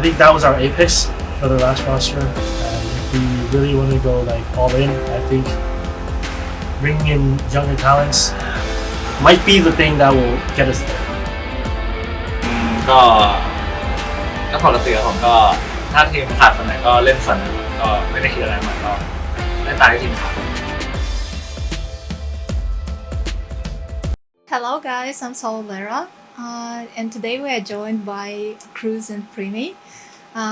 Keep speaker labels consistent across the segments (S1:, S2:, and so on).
S1: think that was our apex for the last roster. And if we really want to go like all in, I think bringing in younger talents might be the thing that will get us there.
S2: ก็ก็ปกติผมก็ถ้าทีมขาดคนไหนก็เล่นคนนั้นก็ไม่ได้คิดอะไรมากก็เล่นตามที่ทีมขาด
S3: Hello guys, I'm Solera, and today we are joined by Crws and Primmie,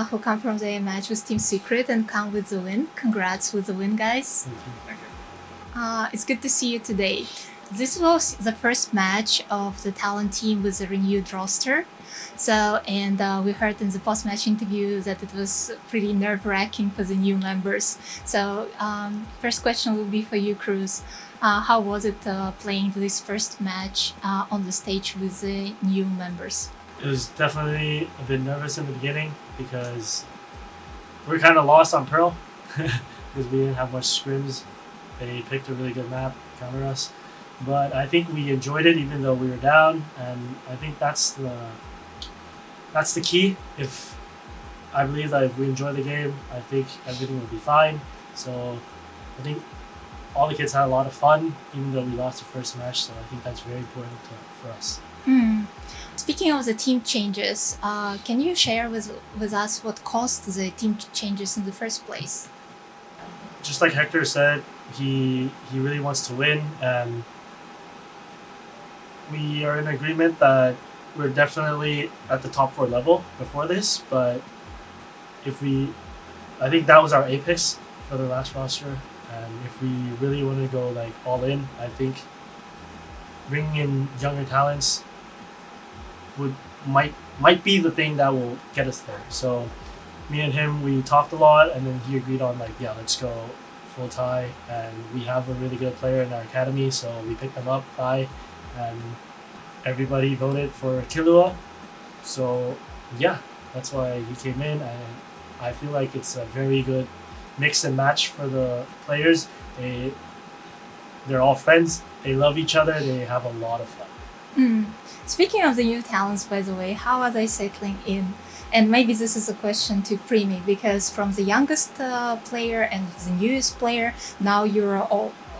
S3: who come from the match with Team Secret and come with the win. Congrats with the win, guys.
S2: Thank you.
S3: It's good to see you today. This was the first match of the talent team with a renewed roster. And we heard in the post-match interview that it was pretty nerve-wracking for the new members. So first question will be for you, Crws. How was it playing this first match on the stage with the new members?
S1: It was definitely a bit nervous in the beginning because we were kind of lost on Pearl because we didn't have much scrims. They picked a really good map, counter us. But I think we enjoyed it even though we were down, and I think that's the key. I believe that if we enjoy the game, I think everything will be fine. So I think all the kids had a lot of fun, even though we lost the first match. So I think that's very important for us.
S3: Speaking of the team changes, can you share with us what caused the team changes in the first place?
S1: Just like Hector said, he really wants to win, and we are in agreement that we're definitely at the top 4 level before this, but I think that was our apex for the last roster, and if we really want to go like all in, I think bringing in younger talents might be the thing that will get us there. So me and him, we talked a lot, and then he agreed on like, yeah, let's go full tie, and we have a really good player in our academy, so we picked them up high, and everybody voted for Killua. So yeah, that's why he came in, and I feel like it's a very good mix and match for the players. They're all friends, they love each other, they have a lot of fun.
S3: Speaking of the new talents, by the way, how are they settling in? And maybe this is a question to Primmie, because from the youngest player and the newest player, now you're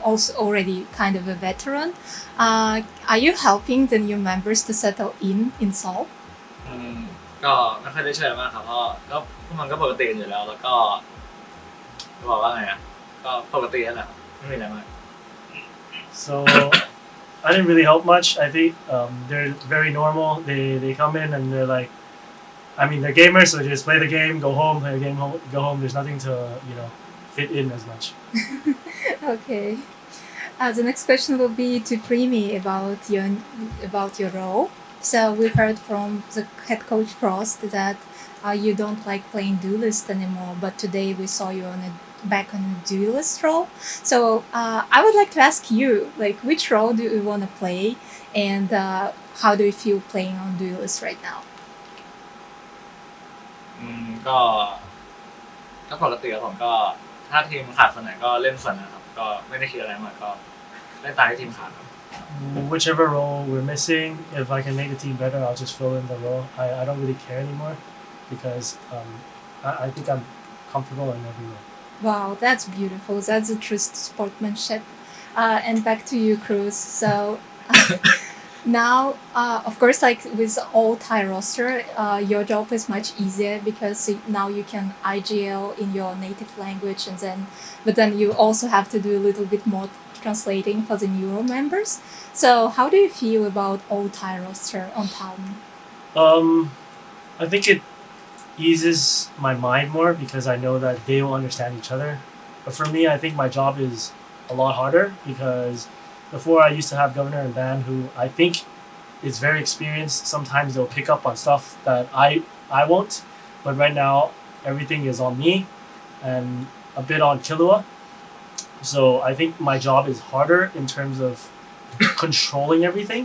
S3: also already kind of a veteran. Are you helping the new members to settle in Seoul?
S2: ก็ไม่ค่อยได้ช่วยมากครับเพราะก็พวกมันก็ปกติอยู่แล้วแล้วก็บอกว่าไงอ่ะก็ปกตินั่นแหละไม่มีอะไรมาก
S1: So I didn't really help much. I think they're very normal. They come in and they're like, I mean, they're gamers, so they just play the game, go home, play the game, go home. There's nothing to fit in as much.
S3: Okay. The next question will be to Primmie about your role. So we heard from the head coach Frost that you don't like playing duelist anymore, but today we saw you back on a duelist role. So I would like to ask you, like, which role do you want to play, and how do you feel playing on duelist right now?
S2: ก็ปกติผมก็ถ้าทีมขาดคนไหนก็เล่นคนนั้นครับก็ไม่ได้คิดอะไรมากก็เล่นตามที่ทีมขาดครับ
S1: Whichever role we're missing, if I can make the team better, I'll just fill in the role. I don't really care anymore because I think I'm comfortable in every role.
S3: Wow, that's beautiful. That's a true sportsmanship. And back to you, Crws. So now, of course, like with all Thai roster, your job is much easier because now you can IGL in your native language, but then you also have to do a little bit more translating for the newer members. So how do you feel about all Thai roster on Town?
S1: I think it eases my mind more because I know that they will understand each other. But for me, I think my job is a lot harder because before I used to have Governor and Ban who I think is very experienced. Sometimes they'll pick up on stuff that I won't. But right now, everything is on me and a bit on Killua. So I think my job is harder in terms of controlling everything,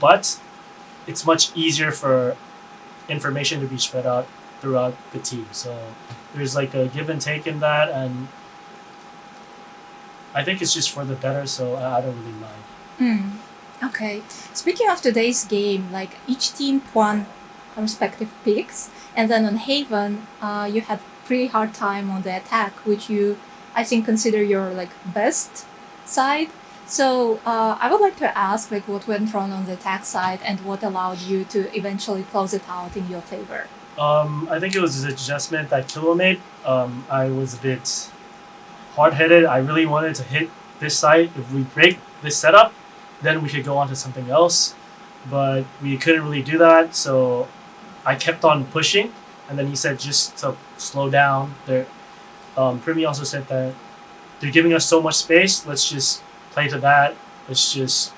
S1: but it's much easier for information to be spread out throughout the team. So there's like a give and take in that, and I think it's just for the better, so I don't really mind.
S3: Okay. Speaking of today's game, like each team won respective picks. And then on Haven, you had pretty hard time on the attack, which you, I think, consider your like best side. So I would like to ask like what went wrong on the attack side and what allowed you to eventually close it out in your favor.
S1: I think it was the adjustment that Kilo made. I was a bit hard-headed. I really wanted to hit this site. If we break this setup, then we could go on to something else. But we couldn't really do that, so I kept on pushing. And then he said just to slow down. Primmie also said that they're giving us so much space. Let's just play to that. Let's just,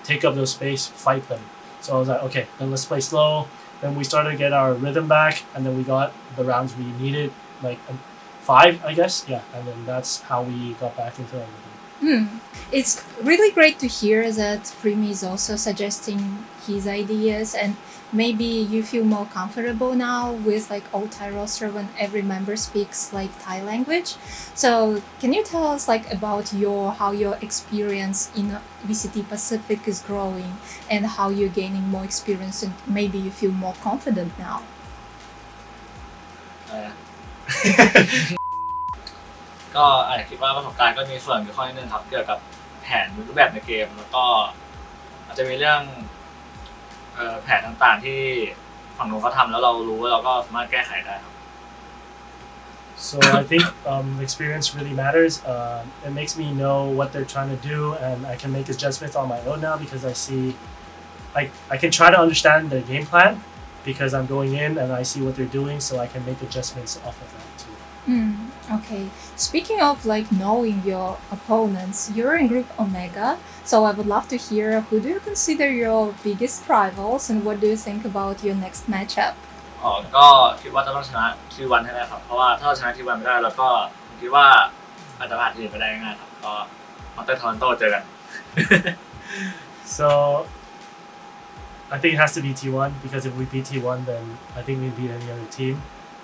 S1: take up those space, fight them. So I was like, okay, then let's play slow. Then we started to get our rhythm back, and then we got the rounds we needed, like 5, I guess. Yeah, and then that's how we got back into our rhythm.
S3: It's really great to hear that Primmie is also suggesting his ideas, and maybe you feel more comfortable now with like all Thai roster when every member speaks like Thai language. So can you tell us like about how your experience in VCT Pacific is growing and how you're gaining more experience and maybe you feel more confident now?
S2: ก็อาจจะคิดว่าประสบการณ์ก็มีส่วนเกี่ยวข้องนิดนึงครับเกี่ยวกับแผนรูปแบบในเกมแล้วก็อาจจะมีเรื่องแผนต่างๆที่ฝั่งนู้นเขาทำแล้วเรารู้ว่าเราก็สามารถแก้ไขได้ครับ
S1: So I think experience really matters. It makes me know what they're trying to do, and I can make adjustments on my own now because I see, I can try to understand the game plan because I'm going in and I see what they're doing, so I can make adjustments off of that too.
S3: Okay. Speaking of like knowing your opponents, you're in Group Omega, so I would love to hear who do you consider your biggest rivals and what do you think about your next matchup?
S2: ก็คิดว่าจะต้องชนะทีวันให้ได้ครับเพราะว่าถ้าเราชนะทีวันไม่ได้แล้วก็คิดว่าอาจจะผ่านทีมไปได้ง่ายครับก็มอนเตอร์ทอร์นโตเจอกัน
S1: So I think it has to be T1 because if we beat T1, then I think we beat any other team,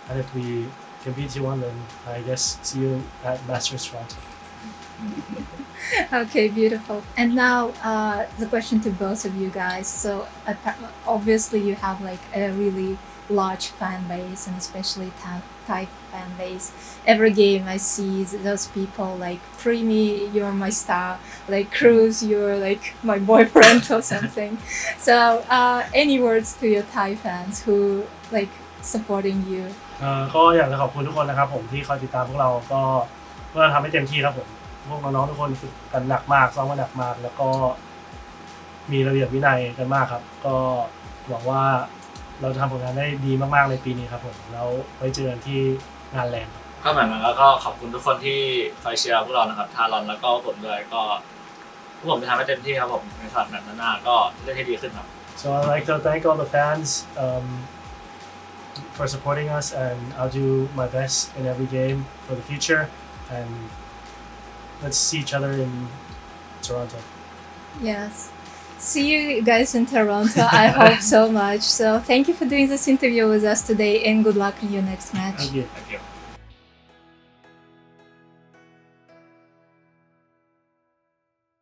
S1: and if we can beat T1, then I guess see you at Masters Toronto.
S3: Okay, beautiful. And now the question to both of you guys. So obviously you have like a really large fan base and especially Thai fan base. Every game I see those people like Primmie, you're my star, like Crws, you're like my boyfriend or something. So any words to your Thai fans who like supporting you?
S1: ก็อยากจะขอบคุณทุกคนนะครับผมที่คอยติดตามพวกเราก็เพื่อทำให้เต็มที่ครับผมพวกน้องๆทุกคนฝึกกันหนักมากซ้อมกันหนักมากแล้วก็มีระเบียบวินัยกันมากครับก็หวังว่าเราจะทำผลงานได้ดีมากๆในปีนี้ครับผมแล้วไว้เจอกันที่งานแลนด์
S2: ก็เหมือนกันแล้วก็ขอบคุณทุกคนที่คอยเชียร์พวกเรานะครับทารอนแล้วก็ผมด้วยก็พวกผมจะทำให้เต็มที่ครับผมในสนามหน้าก็จะได้ให้ดีขึ้นครับ
S1: So I'd like to thank all the fans for supporting us, and I'll do my best in every game for the future, and let's see each other in Toronto.
S3: Yes. See you guys in Toronto. I hope so much. So thank you for doing this interview with us today and good luck in your next match.
S1: Thank you.
S2: Thank you